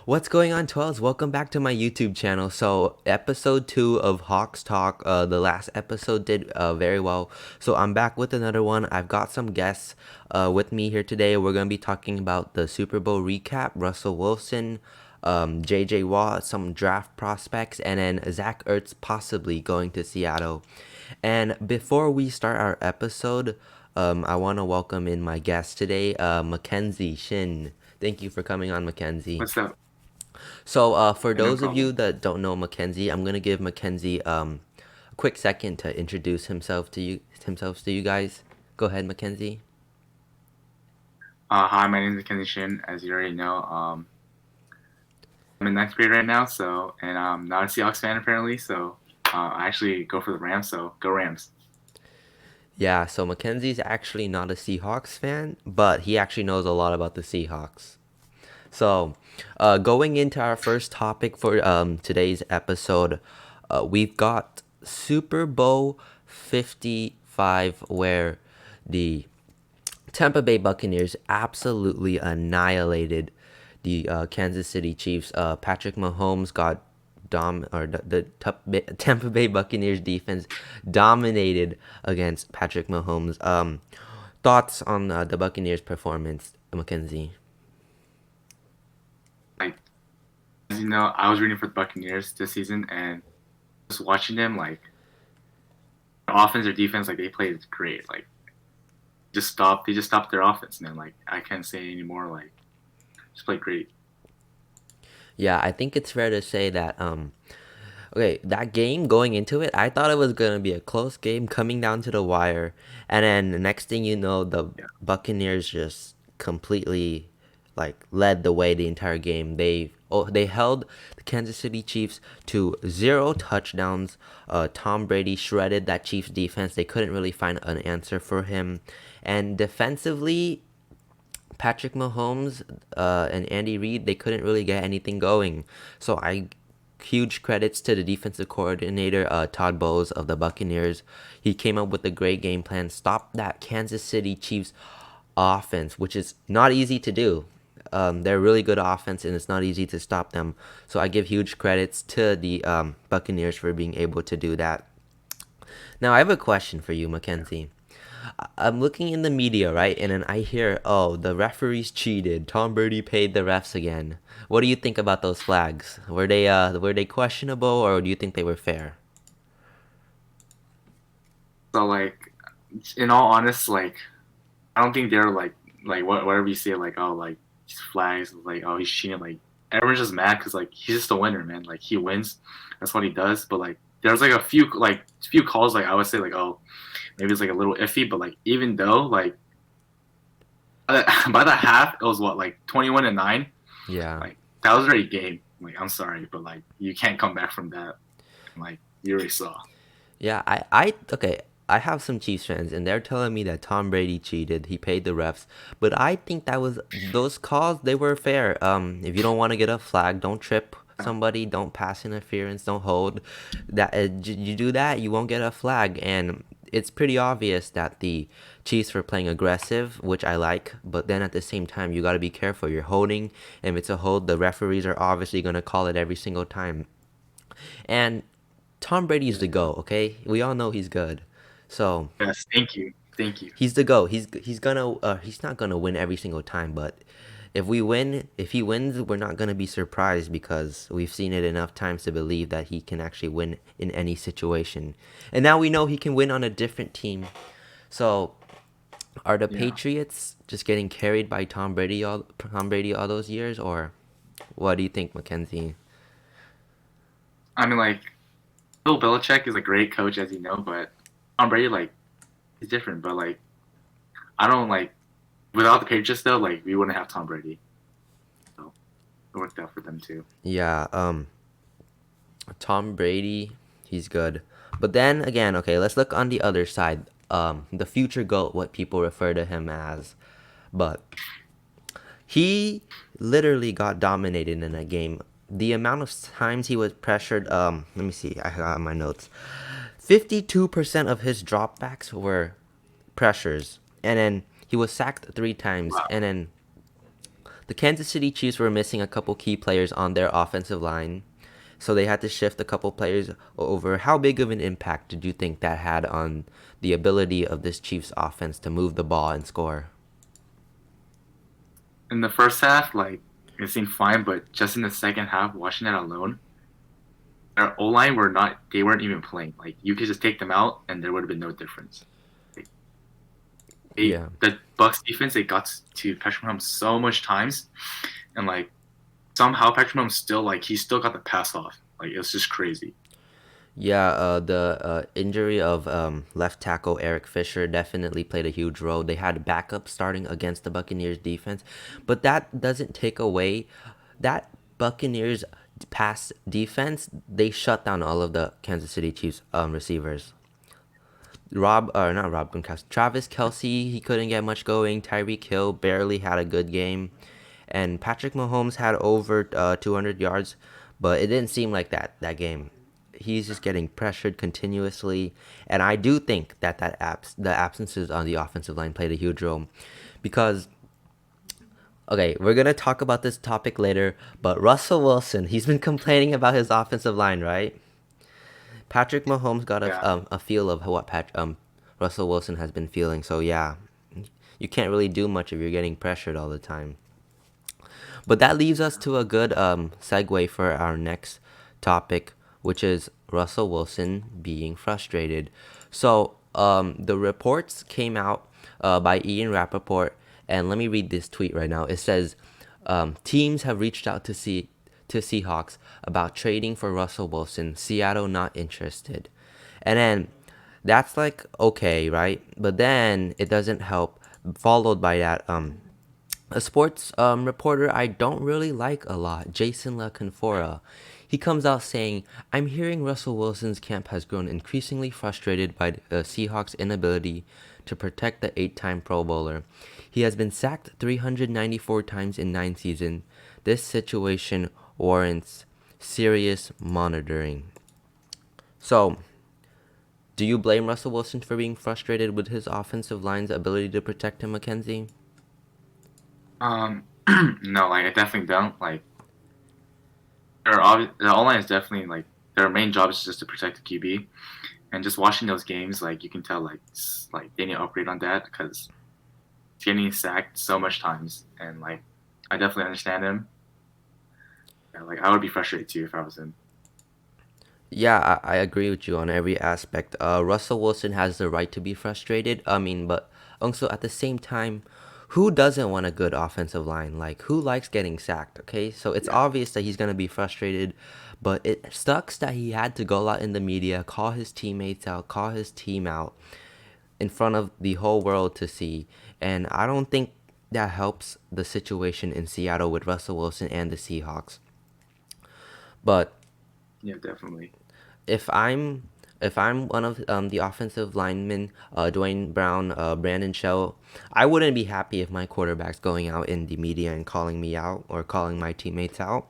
What's going on, 12s? Welcome back to my YouTube channel. So, episode 2 of Hawks Talk, the last episode did very well. So, I'm back with another one. I've got some guests with me here today. We're going to be talking about the Super Bowl recap, Russell Wilson, JJ Watt, some draft prospects, and then Zack Ertz possibly going to Seattle. And before we start our episode, I want to welcome in my guest today, Mckenzie Shin. Thank you for coming on, Mckenzie. What's up? So, for No those of you problem. that don't know Mackenzie, I'm gonna give Mackenzie a quick second to introduce himself to you guys. Go ahead, Mackenzie. Hi, my name is Kenzie Shin. As you already know, I'm in ninth grade right now, and I'm not a Seahawks fan apparently. I actually go for the Rams. So go Rams. Yeah, so Mackenzie's actually not a Seahawks fan, but he actually knows a lot about the Seahawks. So, going into our first topic for today's episode, we've got Super Bowl 55, where the Tampa Bay Buccaneers absolutely annihilated the Kansas City Chiefs. Patrick Mahomes got the Tampa Bay Buccaneers defense dominated against Patrick Mahomes. Thoughts on the Buccaneers' performance, Mackenzie? Like as you know, I was rooting for the Buccaneers this season, and just watching them, like their offense or defense, like they played great. Like they just stopped their offense, man. Like I can't say anymore. Like just played great. Yeah, I think it's fair to say that okay, that game going into it, I thought it was gonna be a close game coming down to the wire, and then the next thing you know, the Yeah, Buccaneers just completely like led the way the entire game. They held the Kansas City Chiefs to 0 touchdowns. Tom Brady shredded that Chiefs defense. They couldn't really find an answer for him, and defensively, Patrick Mahomes and Andy Reid, they couldn't really get anything going. So I huge credits to the defensive coordinator Todd Bowles of the Buccaneers. He came up with a great game plan, stopped that Kansas City Chiefs offense, which is not easy to do. They're really good offense, and it's not easy to stop them. So I give huge credits to the Buccaneers for being able to do that. Now I have a question for you, yeah. Mackenzie. I'm looking in the media, right? And then I hear, oh, the referees cheated. Tom Brady paid the refs again. What do you think about those flags? Were they questionable, or do you think they were fair? So like, in all honest, like I don't think they're whatever you say like flags like oh he's cheating like everyone's just mad because like he's just a winner, man. Like he wins, that's what he does. But like there's like a few calls like I would say like oh maybe it's like a little iffy, but like even though like by the half it was what like 21-9, Yeah. like that was already game. Like I'm sorry, but like you can't come back from that. Like you already saw. Yeah, okay. I have some Chiefs fans, and they're telling me that Tom Brady cheated. He paid the refs, but I think that was those calls. They were fair. If you don't want to get a flag, don't trip somebody, don't pass interference, don't hold. You do that, you won't get a flag, and it's pretty obvious that the Chiefs were playing aggressive, which I like. But then at the same time, you got to be careful. You're holding, and if it's a hold, the referees are obviously gonna call it every single time. And Tom Brady's the Yeah. GOAT, okay? We all know he's good. So Yes, thank you, thank you. he's the GOAT. He's not gonna win every single time, but if he wins, we're not gonna be surprised because we've seen it enough times to believe that he can actually win in any situation. And now we know he can win on a different team. So are the Yeah, Patriots just getting carried by Tom Brady all those years, or what do you think, Mackenzie? I mean like Bill Belichick is a great coach, as you know, but Tom Brady, like, he's different. But like, I don't like without the Patriots though. Like, we wouldn't have Tom Brady. So it worked out for them too. Yeah, Tom Brady, he's good. But then again, okay, let's look on the other side. The future GOAT, what people refer to him as. But he literally got dominated in that game. The amount of times he was pressured, let me see, I got my notes. 52% of his dropbacks were pressures. And then he was sacked 3 times. Wow. And then the Kansas City Chiefs were missing a couple key players on their offensive line, so they had to shift a couple players over. How big of an impact did you think that had on the ability of this Chiefs offense to move the ball and score? In the first half, like it seemed fine, but just in the second half, watching that alone, their O line were not. They weren't even playing. Like you could just take them out, and there would have been no difference. Like, Yeah. the Bucks defense, they got to Patrick Mahomes so much times, and like somehow Patrick Mahomes still he still got the pass off. Like it's just crazy. Yeah, the injury of left tackle Eric Fisher definitely played a huge role. They had backup starting against the Buccaneers defense, but that doesn't take away that Buccaneers pass defense. They shut down all of the Kansas City Chiefs receivers. Not Rob Gronkowski, Travis Kelsey, he couldn't get much going. Tyreek Hill barely had a good game, and Patrick Mahomes had over 200 yards, but it didn't seem like that game. He's just getting pressured continuously, and I do think that the absences on the offensive line played a huge role, because okay, we're gonna talk about this topic later, but Russell Wilson, he's been complaining about his offensive line, right? Patrick Mahomes got Yeah. a feel of what Russell Wilson has been feeling. So yeah, you can't really do much if you're getting pressured all the time. But that leaves us to a good segue for our next topic, which is Russell Wilson being frustrated. So the reports came out by Ian Rappaport, and let me read this tweet right now. It says, teams have reached out to Seahawks about trading for Russell Wilson. Seattle not interested. And then that's like okay, right? But then it doesn't help. Followed by that, a sports reporter I don't really like a lot, Jason LaConfora. He comes out saying, I'm hearing Russell Wilson's camp has grown increasingly frustrated by the Seahawks' inability to protect the 8-time Pro Bowler. He has been sacked 394 times in 9 seasons. This situation warrants serious monitoring. So, do you blame Russell Wilson for being frustrated with his offensive line's ability to protect him, Mckenzie? No, I definitely don't. Like the O line is definitely their main job is just to protect the QB, and just watching those games, you can tell they need to upgrade on that because he's getting sacked so much times, and I definitely understand him. Yeah, I would be frustrated too if I was him. Yeah, I agree with you on every aspect. Russell Wilson has the right to be frustrated. I mean, but also at the same time, who doesn't want a good offensive line? Like, who likes getting sacked? Okay, so it's Yeah. obvious that he's gonna be frustrated, but it sucks that he had to go out in the media, call his teammates out, call his team out in front of the whole world to see. And I don't think that helps the situation in Seattle with Russell Wilson and the Seahawks. But Yeah, definitely. if I'm one of the offensive linemen, Dwayne Brown, Brandon Shell, I wouldn't be happy if my quarterback's going out in the media and calling me out or calling my teammates out.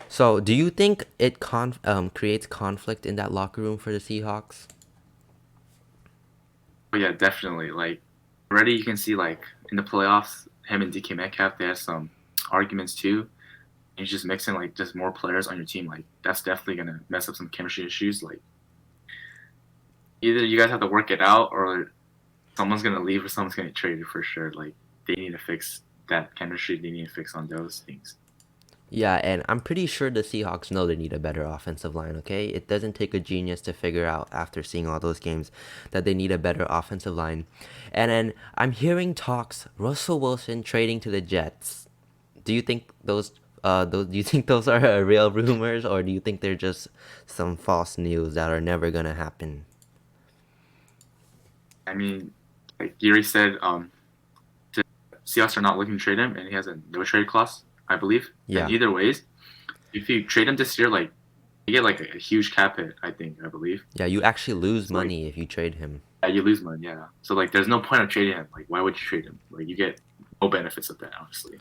So, do you think it creates conflict in that locker room for the Seahawks? But yeah, definitely. Already you can see in the playoffs, him and DK Metcalf, they have some arguments too. You just mix in just more players on your team, that's definitely gonna mess up some chemistry issues. Either you guys have to work it out, or someone's gonna leave, or someone's gonna get traded for sure. They need to fix that chemistry. They need to fix on those things. Yeah, and I'm pretty sure the Seahawks know they need a better offensive line, okay? It doesn't take a genius to figure out after seeing all those games that they need a better offensive line. And then I'm hearing talks Russell Wilson trading to the Jets. Do you think those are real rumors, or do you think they're just some false news that are never going to happen? I mean, Gary said, the Seahawks are not looking to trade him, and he has a no trade clause, I believe. Yeah. And either ways, if you trade him this year, you get a huge cap hit. I believe. Yeah, you actually lose So, money if you trade him. yeah, you lose money. Yeah. So there's no point of trading him. Why would you trade him? You get no benefits of that, honestly.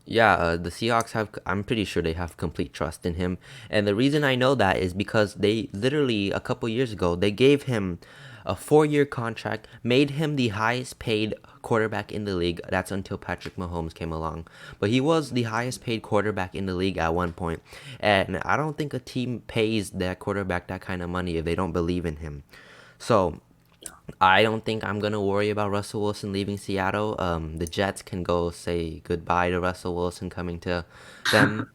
Yeah, the Seahawks I'm pretty sure they have complete trust in him. And the reason I know that is because they literally, a couple years ago, they gave him a 4-year contract, made him the highest paid quarterback in the league. That's until Patrick Mahomes came along. But he was the highest paid quarterback in the league at one point. And I don't think a team pays that quarterback that kind of money if they don't believe in him. So I don't think I'm going to worry about Russell Wilson leaving Seattle. The Jets can go say goodbye to Russell Wilson coming to them.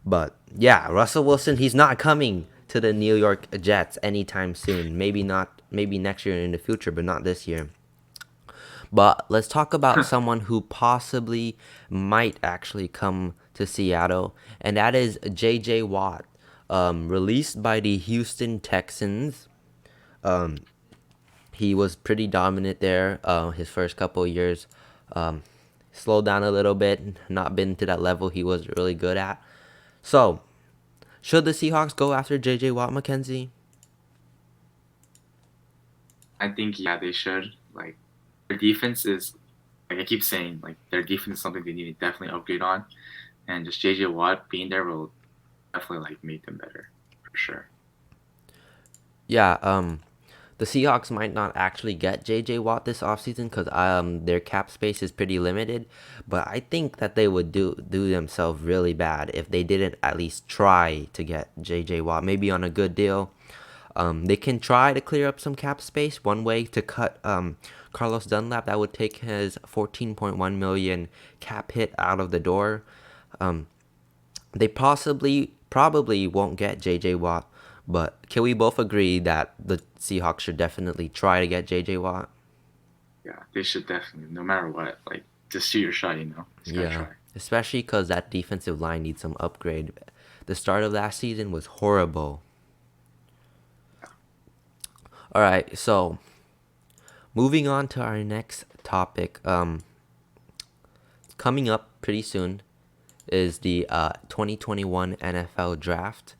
But yeah, Russell Wilson, he's not coming to the New York Jets anytime soon. Maybe next year in the future, but not this year. But let's talk about someone who possibly might actually come to Seattle, and that is Jj Watt, released by the Houston Texans. He was pretty dominant there his first couple of years. Slowed down a little bit, not been to that level he was really good at. So, should the Seahawks go after Jj Watt, Mckenzie? I think yeah, they should. Like their defense is, like I keep saying, like their defense is something they need to definitely upgrade on, and just JJ Watt being there will definitely like make them better for sure. Yeah, the Seahawks might not actually get Jj Watt this offseason because their cap space is pretty limited, but I think that they would do themselves really bad if they didn't at least try to get Jj Watt, maybe on a good deal. They can try to clear up some cap space. One way to cut Carlos Dunlap, that would take his $14.1 million cap hit out of the door. They probably won't get Jj Watt, but can we both agree that the Seahawks should definitely try to get Jj Watt? Yeah, they should definitely, no matter what, like just shoot your shot. Just gotta try. Especially because that defensive line needs some upgrade. The start of last season was horrible. All right, so moving on to our next topic. Coming up pretty soon is the 2021 NFL Draft.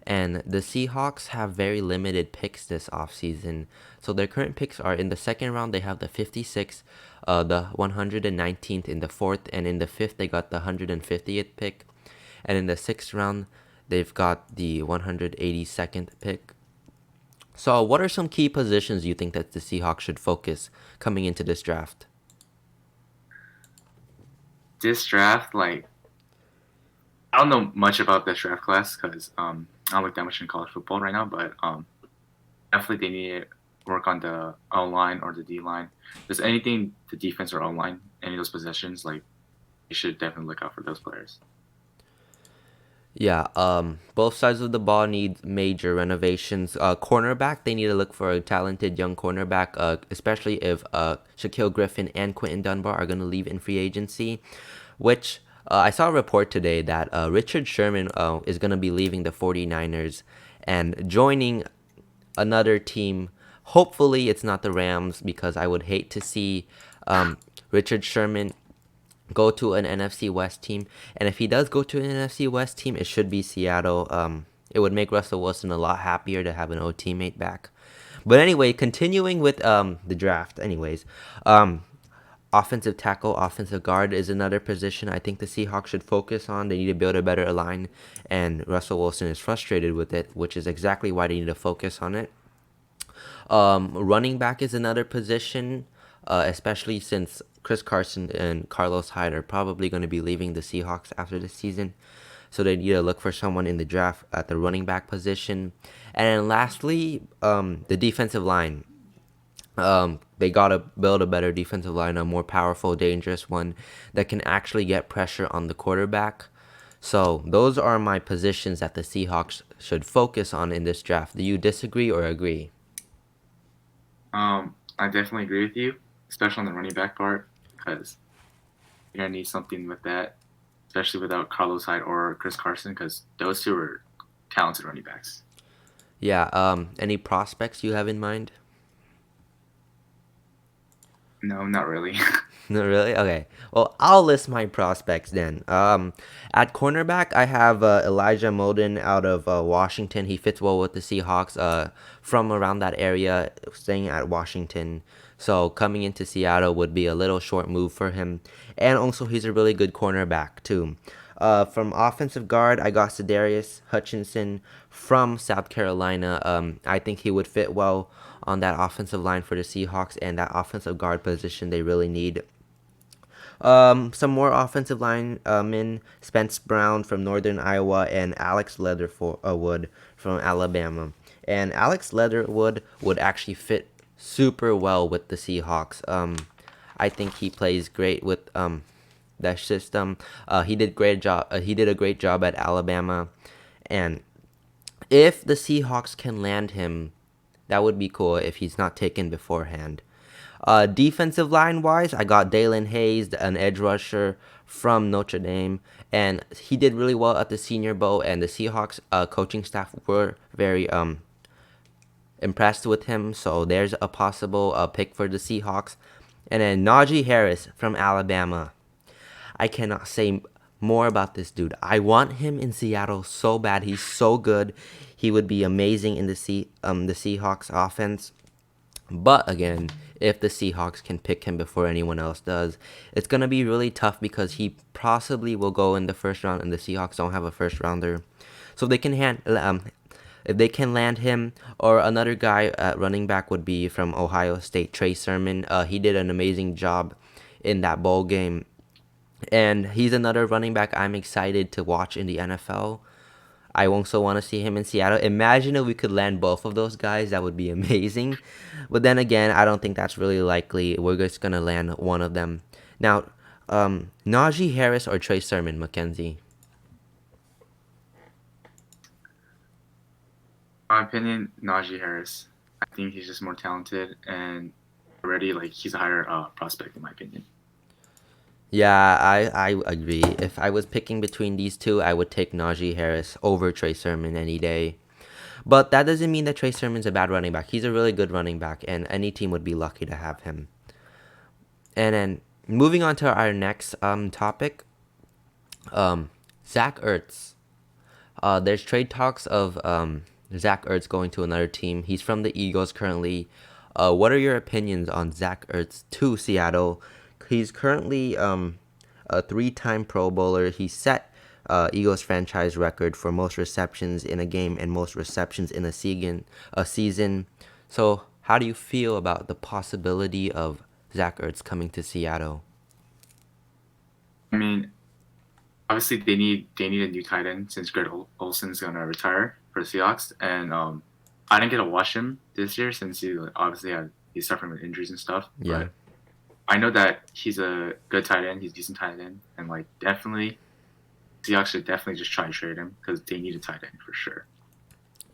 And the Seahawks have very limited picks this offseason. So their current picks are in the second round, they have the 56th, the 119th in the fourth, and in the fifth, they got the 150th pick. And in the sixth round, they've got the 182nd pick. So what are some key positions you think that the Seahawks should focus coming into this draft? This draft, like, I don't know much about this draft class because I don't look that much in college football right now, but definitely they need to work on the O line or the D line. Does anything the defense or O line, any of those positions, like you should definitely look out for those players. Yeah, both sides of the ball need major renovations. Cornerback, they need to look for a talented young cornerback, especially if Shaquille Griffin and Quentin Dunbar are going to leave in free agency, which I saw a report today that Richard Sherman is going to be leaving the 49ers and joining another team. Hopefully it's not the Rams, because I would hate to see Richard Sherman go to an NFC West team. And if he does go to an NFC West team, it should be Seattle. It would make Russell Wilson a lot happier to have an old teammate back. But anyway, continuing with the draft. Anyways, offensive tackle, offensive guard is another position I think the Seahawks should focus on. They need to build a better line, and Russell Wilson is frustrated with it, which is exactly why they need to focus on it. Running back is another position, especially since Chris Carson and Carlos Hyde are probably going to be leaving the Seahawks after the season. So they need to look for someone in the draft at the running back position. And then lastly, the defensive line. They got to build a better defensive line, a more powerful, dangerous one that can actually get pressure on the quarterback. So those are my positions that the Seahawks should focus on in this draft. Do you disagree or agree? I definitely agree with you, especially on the running back part, because you're gonna need something with that, especially without Carlos Hyde or Chris Carson, because those two are talented running backs. Yeah. Any prospects you have in mind? No, not really. Not really? Okay. Well, I'll list my prospects then. At cornerback, I have Elijah Molden out of Washington. He fits well with the Seahawks. From around that area, staying at Washington. So coming into Seattle would be a little short move for him. And also, he's a really good cornerback too. From offensive guard, I got Sedarius Hutchinson from South Carolina. I think he would fit well on that offensive line for the Seahawks, and that offensive guard position they really need. Some more offensive line men: Spence Brown from Northern Iowa and Alex Leatherwood from Alabama. And Alex Leatherwood would actually fit super well with the Seahawks. I think he plays great with that system. He did great job. He did a great job at Alabama, and if the Seahawks can land him, that would be cool if he's not taken beforehand. Defensive line wise, I got Dalen Hayes, an edge rusher from Notre Dame, and he did really well at the Senior Bowl. And the Seahawks coaching staff were very impressed with him. So there's a possible pick for the Seahawks. And then Najee Harris from Alabama. I cannot say more about this dude. I want him in Seattle so bad. He's so good. He would be amazing in the Seahawks offense. But again, if the Seahawks can pick him before anyone else does, it's going to be really tough because he possibly will go in the first round and the Seahawks don't have a first rounder. So if they can land him, or another guy at running back would be from Ohio State, Trey Sermon. He did an amazing job in that bowl game. And he's another running back I'm excited to watch in the NFL. I also want to see him in Seattle. Imagine if we could land both of those guys. That would be amazing. But then again, I don't think that's really likely. We're just going to land one of them. Now, Najee Harris or Trey Sermon, Mckenzie? In my opinion, Najee Harris. I think he's just more talented and already like he's a higher prospect in my opinion. Yeah, I agree. If I was picking between these two, I would take Najee Harris over Trey Sermon any day. But that doesn't mean that Trey Sermon's a bad running back. He's a really good running back, and any team would be lucky to have him. And then moving on to our next topic, Zack Ertz. There's trade talks of Zack Ertz going to another team. He's from the Eagles currently. What are your opinions on Zack Ertz to Seattle? He's currently a 3-time Pro Bowler. He set Eagles franchise record for most receptions in a game and most receptions in a season. So how do you feel about the possibility of Zack Ertz coming to Seattle? I mean, obviously they need a new tight end since Greg Olsen's gonna retire for the Seahawks, and I didn't get to watch him this year since he's suffering with injuries and stuff. Yeah. But I know that he's a good tight end. He's a decent tight end, and like definitely, Seahawks should definitely just try to trade him because they need a tight end for sure.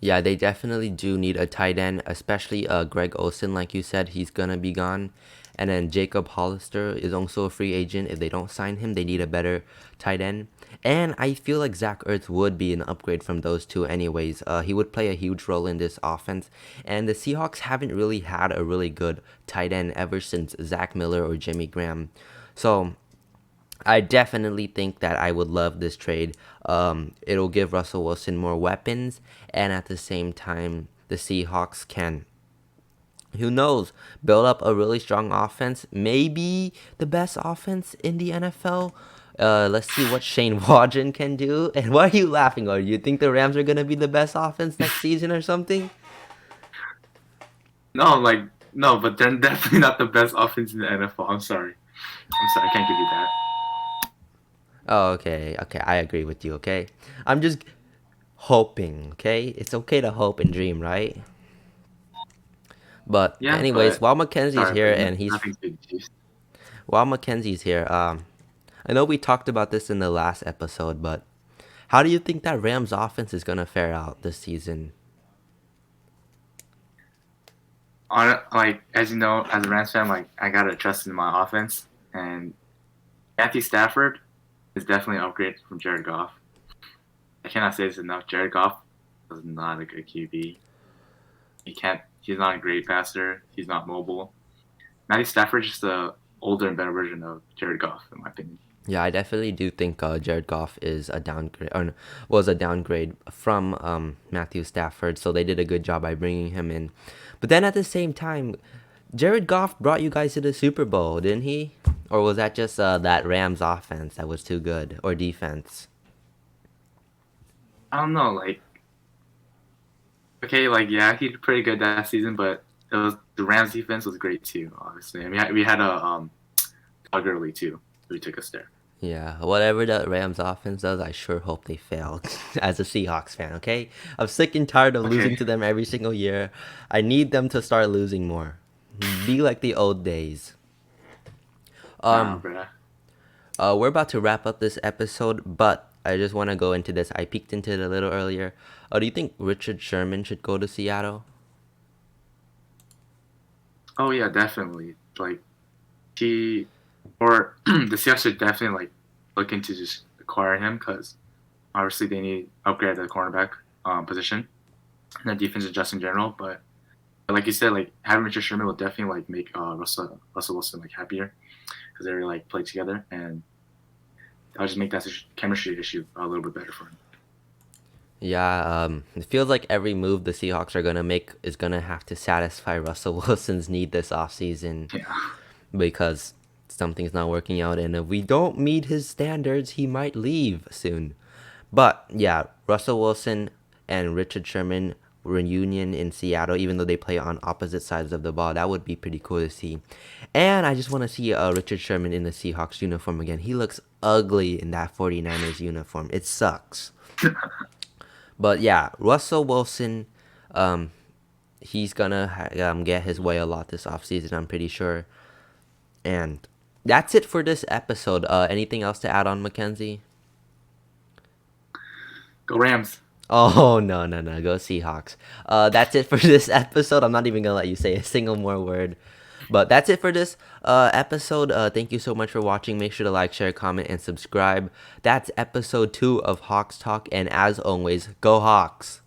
Yeah, they definitely do need a tight end, especially Greg Olsen, like you said, he's gonna be gone. And then Jacob Hollister is also a free agent. If they don't sign him, they need a better tight end. And I feel like Zack Ertz would be an upgrade from those two anyways. He would play a huge role in this offense. And the Seahawks haven't really had a really good tight end ever since Zach Miller or Jimmy Graham. So I definitely think that I would love this trade. It'll give Russell Wilson more weapons, and at the same time, the Seahawks can, who knows, build up a really strong offense. Maybe the best offense in the NFL. Let's see what Shane Waldron can do. And why are you laughing? Or you think the Rams are gonna be the best offense next season or something? No, but they're definitely not the best offense in the NFL. I'm sorry, I can't give you that. Oh, okay, I agree with you, okay? I'm just hoping, okay? It's okay to hope and dream, right? But Yeah, anyways, but while Mackenzie's sorry, here but and nothing to the Chiefs. while Mackenzie's here, I know we talked about this in the last episode, but how do you think that Rams offense is gonna fare out this season? Like as you know, as a Rams fan, like I gotta trust in my offense, and Matthew Stafford is definitely an upgrade from Jared Goff. I cannot say this enough. Jared Goff is not a good QB. He's not a great passer. He's not mobile. Matthew Stafford is just a older and better version of Jared Goff, in my opinion. Yeah, I definitely do think Jared Goff is a downgrade, or was a downgrade from Matthew Stafford. So they did a good job by bringing him in. But then at the same time, Jared Goff brought you guys to the Super Bowl, didn't he? Or was that just that Rams offense that was too good, or defense? I don't know, like okay, like yeah, he did pretty good that season, but it was the Rams defense was great too. Obviously, and we had a Todd Gurley too, who took us there. Yeah, whatever the Rams offense does, I sure hope they fail as a Seahawks fan, okay? I'm sick and tired of losing Okay, to them every single year. I need them to start losing more. Be like the old days. nah, Um, bruh. we're about to wrap up this episode, but I just want to go into this. I peeked into it a little earlier. Do you think Richard Sherman should go to Seattle? Oh yeah, definitely. Like he or the Seahawks should definitely like look into just acquire him because obviously they need upgrade the cornerback position and the defense just in general. But like you said, like having Richard Sherman will definitely like make Russell Wilson like happier because they like play together and that'll just make that chemistry issue a little bit better for him. Yeah, it feels like every move the Seahawks are gonna make is gonna have to satisfy Russell Wilson's need this offseason Yeah. because something's not working out, and if we don't meet his standards, he might leave soon. But yeah, Russell Wilson and Richard Sherman reunion in Seattle, even though they play on opposite sides of the ball, that would be pretty cool to see. And I just want to see Richard Sherman in the Seahawks uniform again. He looks ugly in that 49ers uniform. It sucks. But yeah, Russell Wilson, um, he's gonna get his way a lot this offseason, I'm pretty sure. And that's it for this episode. Anything else to add on, Mackenzie? Go Rams. Oh, no, no, no. Go Seahawks. That's it for this episode. I'm not even going to let you say a single more word. But that's it for this episode. Thank you so much for watching. Make sure to like, share, comment, and subscribe. That's episode 2 of Hawks Talk. And as always, go Hawks.